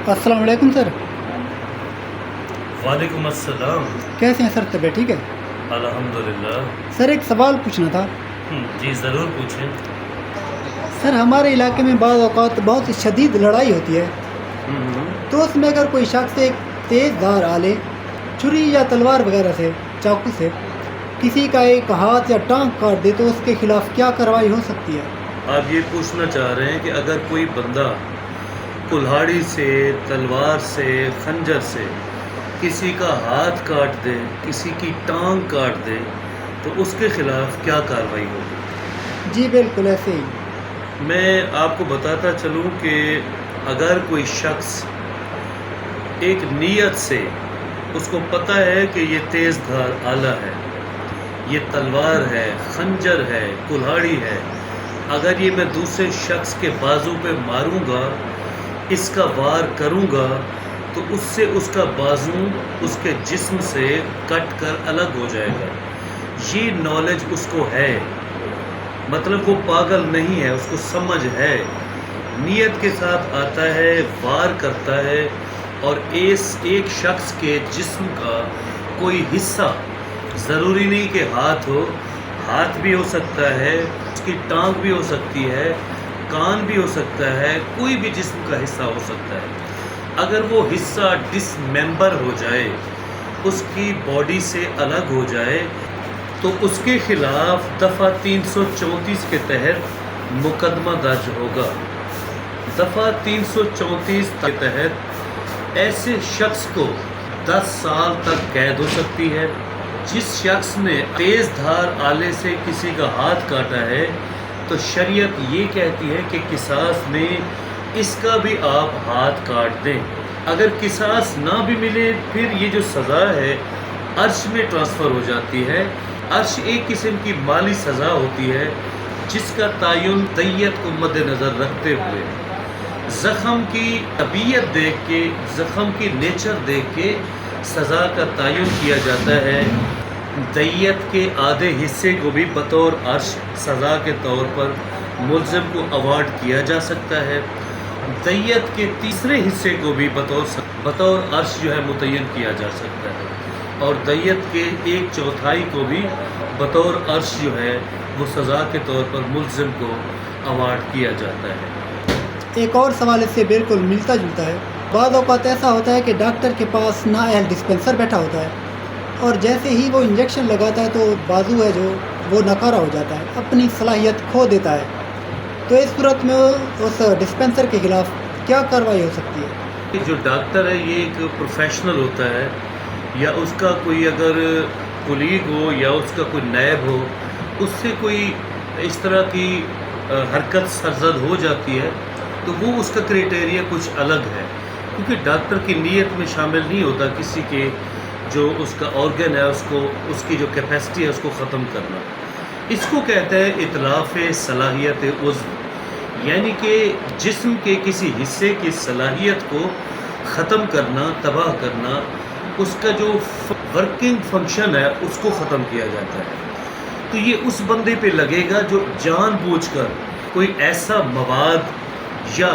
अस्सलाम वालेकुम सर। वालेकुम अस्सलाम। कैसे हैं सर? तबीयत ठीक है? अल्हम्दुलिल्लाह। सर एक सवाल पूछना था। जी ज़रूर पूछें। सर हमारे इलाके में बाज़ औक़ात बहुत शदीद लड़ाई होती है, तो उसमें अगर कोई शख्स एक तेज़ धार आले, छुरी या तलवार वगैरह से, चाकू से किसी का एक हाथ या टांग काट दे तो उसके खिलाफ क्या कार्रवाई हो सकती है? आप ये पूछना चाह रहे हैं कि अगर कोई बंदा कुल्हाड़ी से, तलवार से, खंजर से किसी का हाथ काट दे, किसी की टांग काट दे, तो उसके खिलाफ क्या कार्रवाई होगी? जी बिल्कुल ऐसे ही। मैं आपको बताता चलूं कि अगर कोई शख्स एक नीयत से, उसको पता है कि ये तेज़ धार आला है, ये तलवार है, खंजर है, कुल्हाड़ी है, अगर ये मैं दूसरे शख्स के बाजू पे मारूंगा, इसका वार करूंगा, तो उससे उसका बाजू उसके जिस्म से कट कर अलग हो जाएगा। ये नॉलेज उसको है, मतलब वो पागल नहीं है, उसको समझ है, नीयत के साथ आता है, वार करता है, और एक शख्स के जिस्म का कोई हिस्सा, ज़रूरी नहीं कि हाथ हो, हाथ भी हो सकता है, उसकी टांग भी हो सकती है, कान भी हो सकता है, कोई भी जिस्म का हिस्सा हो सकता है, अगर वो हिस्सा डिसमेंबर हो जाए, उसकी बॉडी से अलग हो जाए, तो उसके खिलाफ दफ़ा 334 के तहत मुकदमा दर्ज होगा। दफ़ा 334 के तहत ऐसे शख्स को 10 साल तक कैद हो सकती है। जिस शख्स ने तेज़ धार आले से किसी का हाथ काटा है, तो शरीयत ये कहती है कि किसास में इसका भी आप हाथ काट दें। अगर किसास ना भी मिले, फिर ये जो सज़ा है अर्श में ट्रांसफ़र हो जाती है। अर्श एक किस्म की माली सज़ा होती है, जिसका तयन दैयत को मद्देनज़र रखते हुए, ज़ख़म की तबीयत देख के, ज़ख़म की नेचर देख के सज़ा का तयन किया जाता है। दैयत के आधे हिस्से को भी बतौर अर्श सज़ा के तौर पर मुल्ज़िम को अवार्ड किया जा सकता है। दैयत के तीसरे हिस्से को भी बतौर अर्श जो है मुतय्यन किया जा सकता है, और दैयत के 1/4 को भी बतौर अर्श जो है वो सज़ा के तौर पर मुल्ज़िम को अवार्ड किया जाता है। एक और सवाल इससे बिल्कुल मिलता जुलता है। बाज़ औक़ात ऐसा होता है कि डॉक्टर के पास नाअहल डिस्पेंसर बैठा होता है, और जैसे ही वो इंजेक्शन लगाता है तो बाजू है जो वो नकारा हो जाता है, अपनी सलाहियत खो देता है। तो इस सूरत में उस डिस्पेंसर के ख़िलाफ़ क्या कार्रवाई हो सकती है? जो डॉक्टर है ये एक प्रोफेशनल होता है, या उसका कोई अगर कुलीग हो या उसका कोई नायब हो, उससे कोई इस तरह की हरकत सरजद हो जाती है, तो वो उसका क्राइटेरिया कुछ अलग है, क्योंकि डॉक्टर की नीयत में शामिल नहीं होता किसी के जो उसका ऑर्गन है, उसको, उसकी जो कैपेसिटी है, उसको ख़त्म करना। इसको कहते हैं इतलाफ़ सलाहियत उज़्व, यानी कि जिस्म के किसी हिस्से की सलाहियत को ख़त्म करना, तबाह करना, उसका जो वर्किंग फंक्शन है उसको ख़त्म किया जाता है। तो ये उस बंदे पे लगेगा जो जानबूझकर कोई ऐसा मवाद या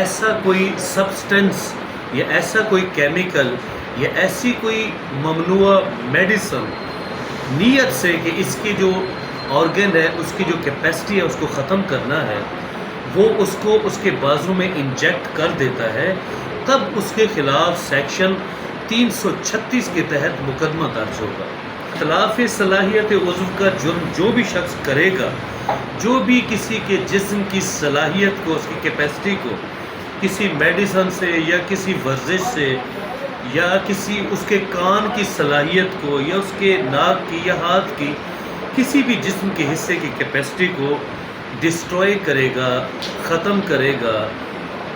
ऐसा कोई सब्सटेंस या ऐसा कोई केमिकल या ऐसी कोई ममनुआ मेडिसिन नीयत से कि इसकी जो ऑर्गन है, उसकी जो कैपेसिटी है, उसको ख़त्म करना है, वो उसको उसके बाजू में इंजेक्ट कर देता है, तब उसके ख़िलाफ़ सेक्शन 336 के तहत मुकदमा दर्ज होगा। इतलाफ़ सलाहियत उज़्व का जुर्म जो भी शख्स करेगा, जो भी किसी के जिस्म की सलाहियत को, उसकी कैपेसिटी को किसी मेडिसिन से या किसी वर्जिश से या किसी उसके कान की सलाहियत को या उसके नाक की या हाथ की किसी भी जिस्म के हिस्से की कैपेसिटी को डिस्ट्रॉय करेगा, ख़त्म करेगा,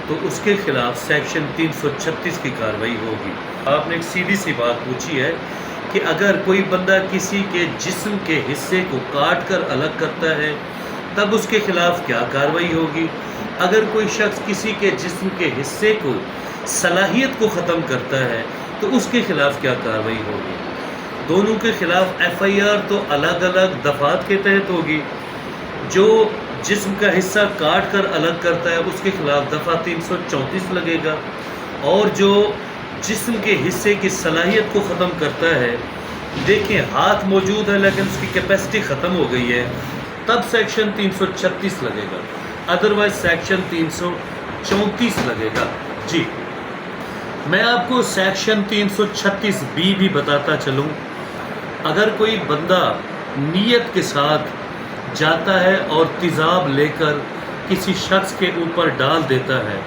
तो उसके ख़िलाफ़ सेक्शन 336 की कार्रवाई होगी। आपने एक सीधी सी बात पूछी है कि अगर कोई बंदा किसी के जिस्म के हिस्से को काट कर अलग करता है, तब उसके ख़िलाफ़ क्या कार्रवाई होगी। अगर कोई शख्स किसी के जिस्म के हिस्से को, सलाहियत को ख़त्म करता है, तो उसके ख़िलाफ़ क्या कार्रवाई होगी। दोनों के ख़िलाफ़ FIR तो अलग अलग दफ़ात के तहत होगी। जो जिस्म का हिस्सा काट कर अलग करता है, उसके ख़िलाफ़ दफ़ा 334 लगेगा, اور جو جسم کے حصے کی صلاحیت کو ختم کرتا ہے، دیکھیں ہاتھ موجود ہے لیکن اس کی کیپیسٹی ختم ہو گئی ہے، تب سیکشن 336 لگے گا، ادروائز سیکشن 334 لگے گا۔ جی میں آپ کو سیکشن 336B بھی بتاتا چلوں۔ اگر کوئی بندہ نیت کے ساتھ جاتا ہے اور تیزاب لے کر کسی شخص کے اوپر ڈال دیتا ہے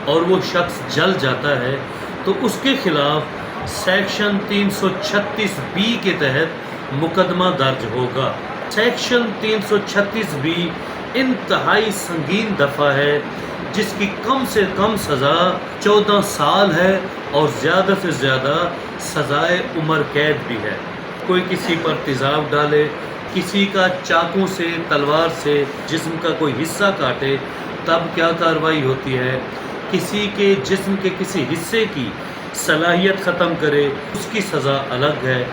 اور وہ شخص جل جاتا ہے تو اس کے خلاف سیکشن 336B کے تحت مقدمہ درج ہوگا۔ سیکشن 336B انتہائی سنگین دفعہ ہے جس کی کم سے کم سزا 14 سال ہے اور زیادہ سے زیادہ سزائے عمر قید بھی ہے۔ کوئی کسی پر تیزاب ڈالے، کسی کا چاقو سے تلوار سے جسم کا کوئی حصہ کاٹے، تب کیا کارروائی ہوتی ہے؟ کسی کے جسم کے کسی حصے کی صلاحیت ختم کرے، اس کی سزا الگ ہے۔